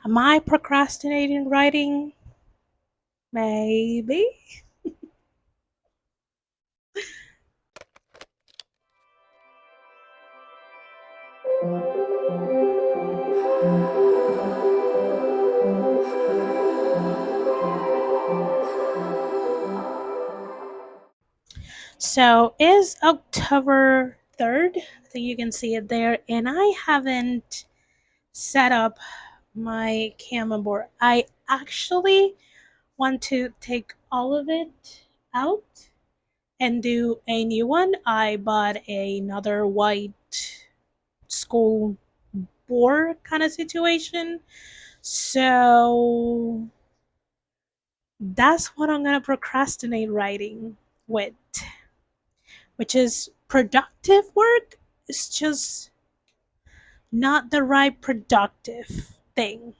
Am I procrastinating writing? Maybe. So is October 3rd. I think you can see it there. And I haven't set up my Kanban board. I actually want to take all of it out and do a new one. I bought another white school board kind of situation. So that's what I'm gonna procrastinate writing with, which is productive work. It's just not the right productive thing,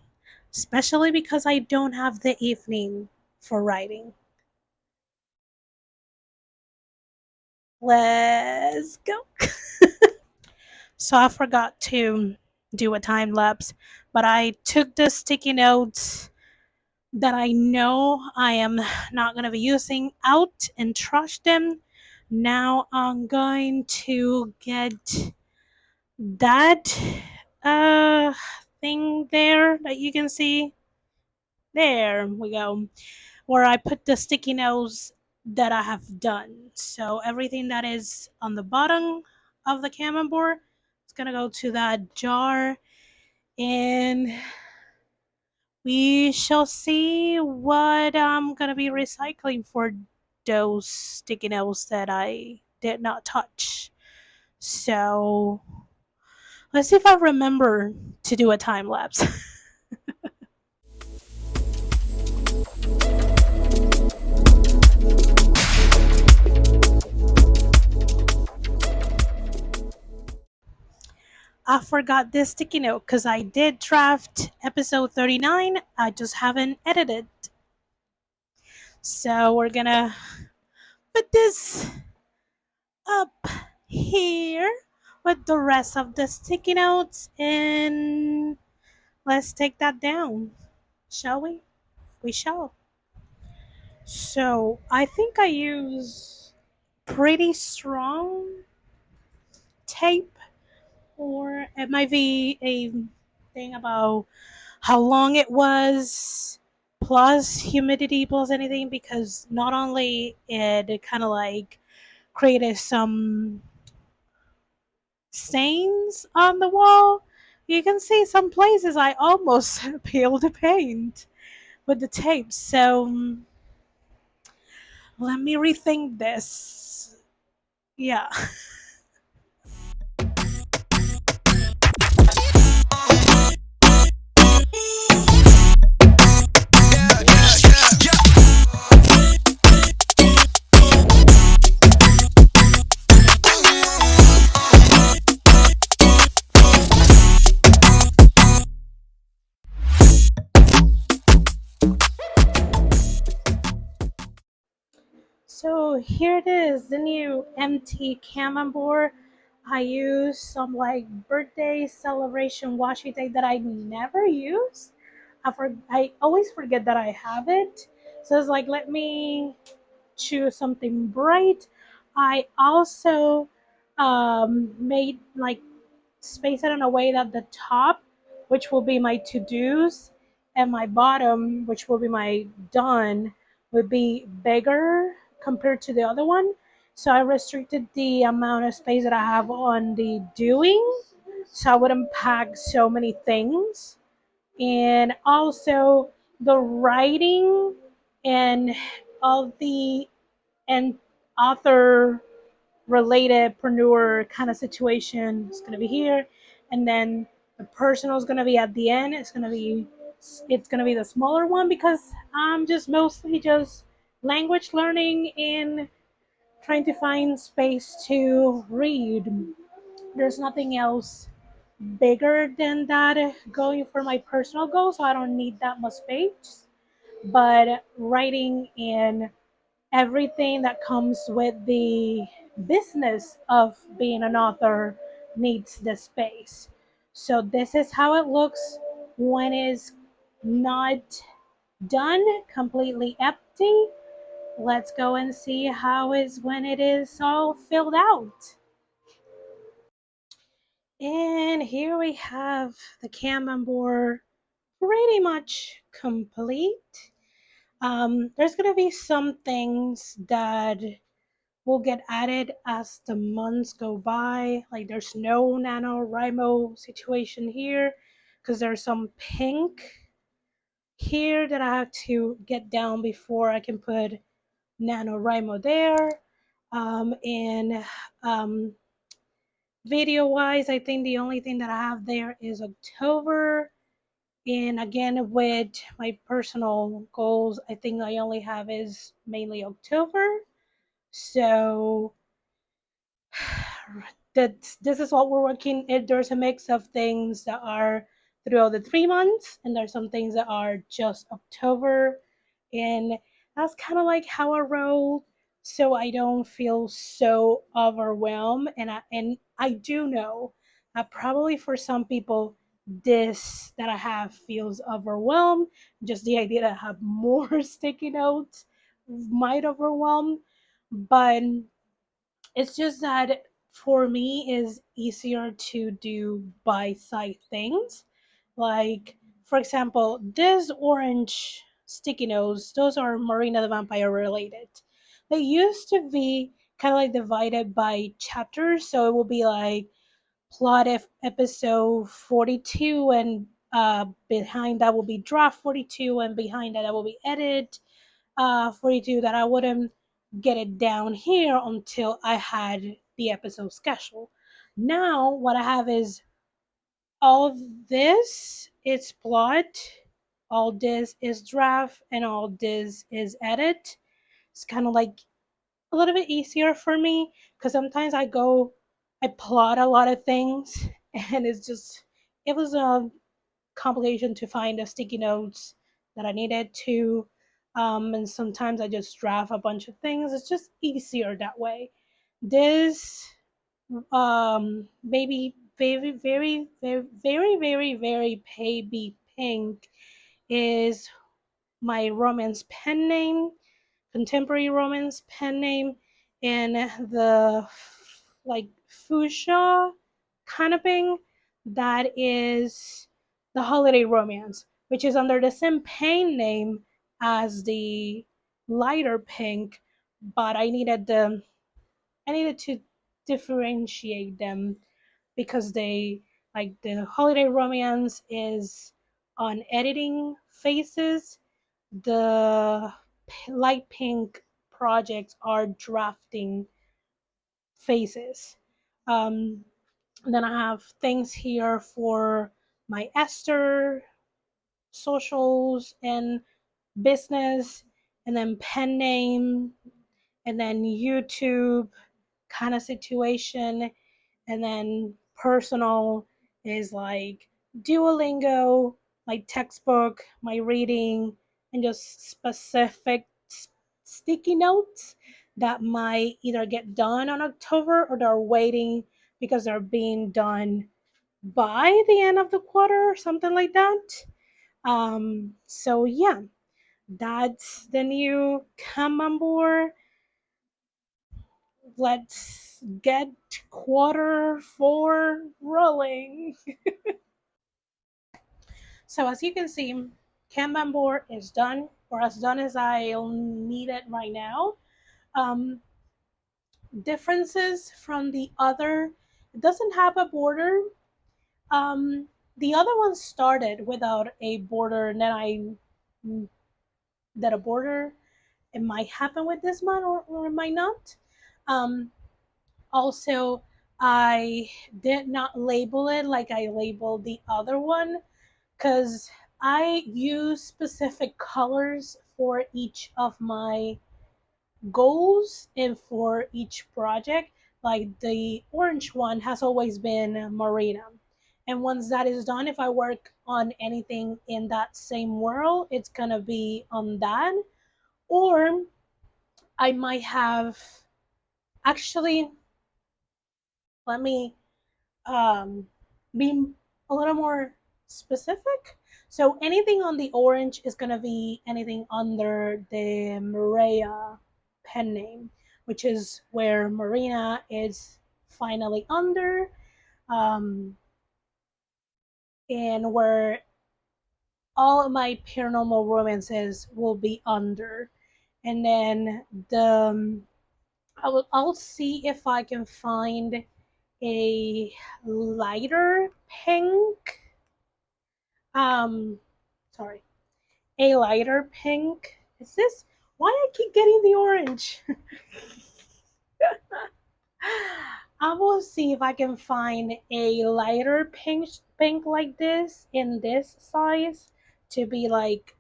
especially because I don't have the evening for writing. Let's go. So I forgot to do a time lapse, but I took the sticky notes that I know I am not going to be using out and trash them. Now I'm going to get that uh thing there that you can see. There we go. Where I put the sticky notes that I have done. So everything that is on the bottom of the Kanban board is gonna go to that jar, and we shall see what I'm gonna be recycling for those sticky notes that I did not touch. So let's see if I remember to do a time lapse. I forgot this sticky note because I did draft episode 39. I just haven't edited. So we're gonna put this up here with the rest of the sticky notes, and let's take that down, shall we? We shall. So I think I use pretty strong tape, or it might be a thing about how long it was plus humidity plus anything, because not only it kind of like created some stains on the wall, you can see some places I almost peeled the paint with the tape. So let me rethink this. Yeah. So here it is, the new empty Kanban board. I use some like birthday celebration washi tape that I never use. I always forget that I have it. So it's like, let me choose something bright. I also made like space it in a way that the top, which will be my to-dos, and my bottom, which will be my done, would be bigger compared to the other one. So I restricted the amount of space that I have on the doing, so I wouldn't pack so many things. And also the writing and all the and author related preneur kind of situation is going to be here, and then the personal is going to be at the end. It's going to be the smaller one, because I'm just mostly just language learning and trying to find space to read. There's nothing else bigger than that going for my personal goals, so I don't need that much space. But writing and everything that comes with the business of being an author needs the space. So this is how it looks when it's not done, completely empty. Let's go and see how is when it is all filled out. And here we have the Kanban board pretty much complete. There's gonna be some things that will get added as the months go by. Like there's no NaNoWriMo situation here because there's some pink here that I have to get down before I can put NaNoWriMo there. And video wise, I think the only thing that I have there is October. And again, with my personal goals, I think I only have is mainly October. So that this is what we're working. There's a mix of things that are throughout the 3 months, and there's some things that are just October, and that's kind of like how I roll, so I don't feel so overwhelmed. And I do know that probably for some people, this that I have feels overwhelmed. Just the idea that I have more sticky notes might overwhelm, but it's just that for me is easier to do by side things. Like for example, this orange sticky notes, those are Marina the Vampire related. They used to be kind of like divided by chapters, so it will be like plot episode 42, and behind that will be draft 42, and behind that will be edit 42, that I wouldn't get it down here until I had the episode schedule. Now, what I have is all this is plot, all this is draft, and all this is edit. It's kind of like a little bit easier for me because sometimes I plot a lot of things, and it was a complication to find the sticky notes that I needed to. And sometimes I just draft a bunch of things. It's just easier that way. This maybe very, very, very, very, very, very baby pink is my romance pen name, contemporary romance pen name, and the like fuchsia kind of thing, that is the holiday romance, which is under the same pen name as the lighter pink, but I needed to differentiate them because they like the holiday romance is on editing phases, the light pink projects are drafting phases. Um, then I have things here for my Esther, socials, and business, and then pen name, and then YouTube kind of situation, and then personal is like Duolingo, my textbook, my reading, and just specific sticky notes that might either get done on October or they're waiting because they're being done by the end of the quarter or something like that. So yeah, that's the new Kanban board. Let's get quarter 4 rolling. So as you can see, Kanban board is done, or as done as I'll need it right now. Um, Differences from the other, it doesn't have a border. Um, the other one started without a border, and then that a border. It might happen with this one, or it might not. Um, Also, I did not label it like I labeled the other one because I use specific colors for each of my goals and for each project. Like the orange one has always been Marina. And once that is done, if I work on anything in that same world, it's gonna be on that. Or I might have actually, let me be a little more specific. So anything on the orange is going to be anything under the Maria pen name, which is where Marina is finally under, um, and where all of my paranormal romances will be under. And then I'll see if I can find a lighter pink. Um, sorry, a lighter pink. Is this why I keep getting the orange? I will see if I can find a lighter pink like this in this size to be like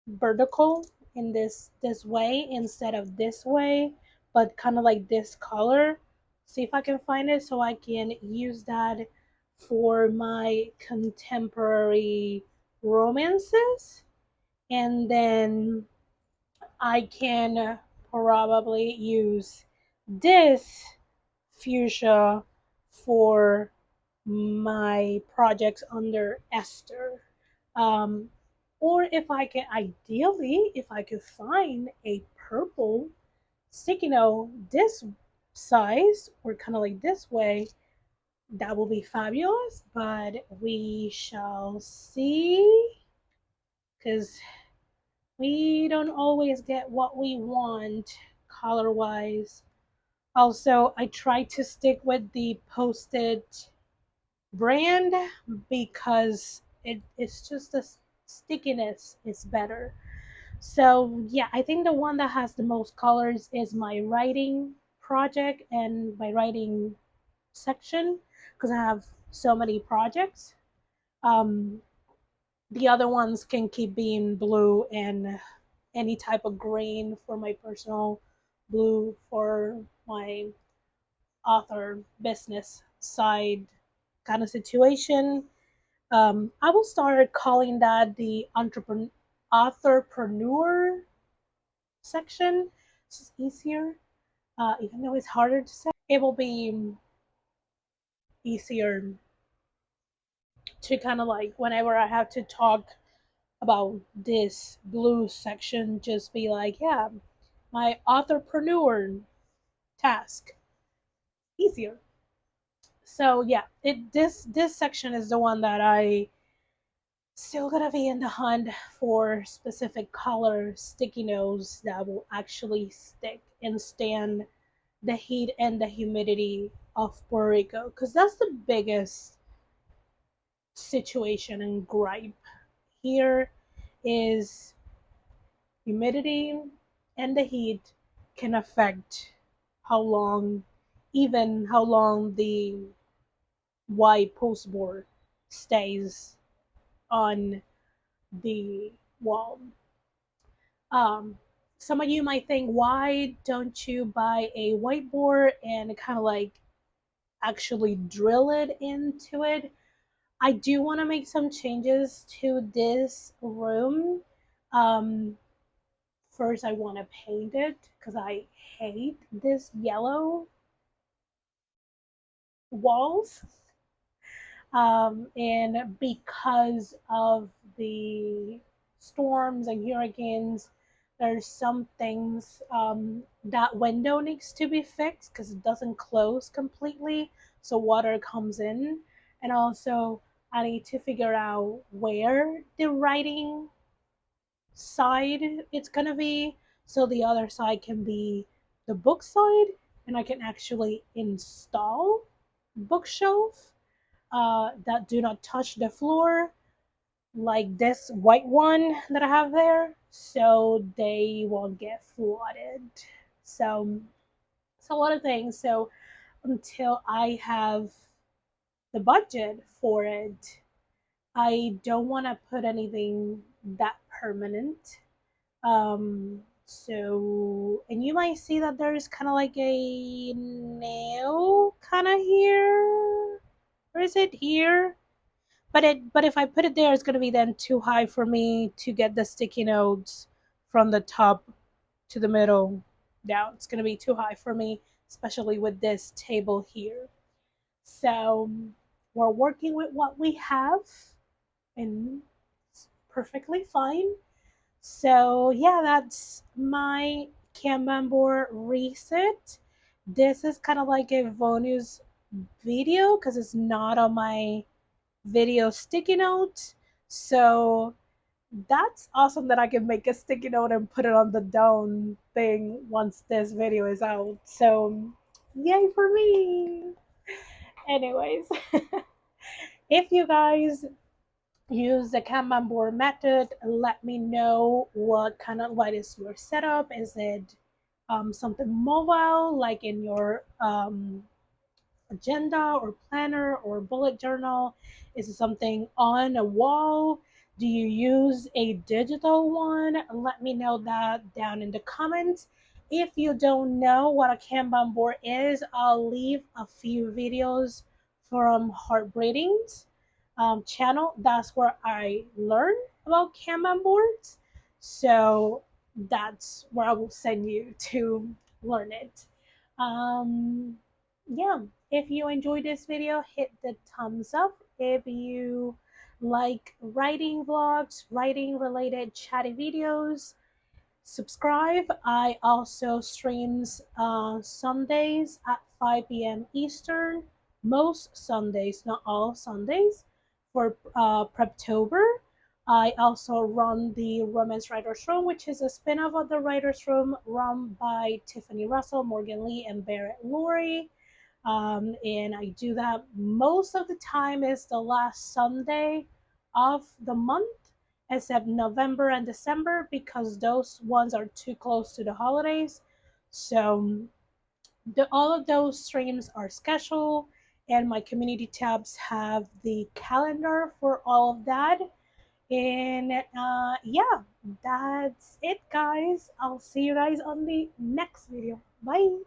vertical in this way instead of this way, but kind of like this color. See if I can find it so I can use that for my contemporary romances, and then I can probably use this fuchsia for my projects under Esther. Um, or if I can, ideally, if I could find a purple sticky note this size or kind of like this way, that will be fabulous. But we shall see because we don't always get what we want color wise. Also, I try to stick with the Post-it brand because it's just the stickiness is better. So yeah, I think the one that has the most colors is my writing project and my writing section because I have so many projects. Um, the other ones can keep being blue and any type of green for my personal, blue for my author business side kind of situation. I will start calling that the authorpreneur section. It's just easier, even though it's harder to say. It will be easier to kind of like whenever I have to talk about this blue section, just be like, yeah, my authorpreneur task easier. So yeah, it this section is the one that I still gonna be in the hunt for specific color sticky notes that will actually stick and stand the heat and the humidity of Puerto Rico, because that's the biggest situation and gripe here is humidity and the heat can affect how long, even how long the white postboard stays on the wall. Um, some of you might think, why don't you buy a whiteboard and kind of like actually drill it into it? I do want to make some changes to this room. Um, First, I want to paint it because I hate this yellow walls. And because of the storms and hurricanes, there's some things that window needs to be fixed because it doesn't close completely, so water comes in. And also, I need to figure out where the writing side it's gonna be, so the other side can be the book side, and I can actually install bookshelf that do not touch the floor, like this white one that I have there, so they won't get flooded. So it's a lot of things. So until I have the budget for it, I don't want to put anything that permanent. So, and you might see that there's kind of like a nail kind of here. Or is it here? But if I put it there, it's gonna be then too high for me to get the sticky notes from the top to the middle down. It's gonna be too high for me, especially with this table here. So we're working with what we have, and it's perfectly fine. So yeah, that's my Kanban board reset. This is kind of like a bonus video because it's not on my video sticky note. So that's awesome that I can make a sticky note and put it on the down thing once this video is out. So yay for me. Anyways, if you guys use the Kanban board method, let me know what is your setup. Is it something mobile, like in your agenda or planner or bullet journal? Is it something on a wall? Do you use a digital one? Let me know that down in the comments. If you don't know what a Kanban board is, I'll leave a few videos from Heartbreathings channel. That's where I learned about Kanban boards. So that's where I will send you to learn it. Um, yeah, if you enjoyed this video, hit the thumbs up. If you like writing vlogs, writing related chatty videos, subscribe. I also streams Sundays at 5 p.m. Eastern, most Sundays, not all Sundays, for Preptober. I also run the Romance Writers Room, which is a spin-off of the Writers Room run by Tiffany Russell, Morgan Lee, and Barrett Laurie. And I do that most of the time is the last Sunday of the month, except November and December because those ones are too close to the holidays. So all of those streams are scheduled, and my community tabs have the calendar for all of that. And yeah, that's it, guys. I'll see you guys on the next video. Bye.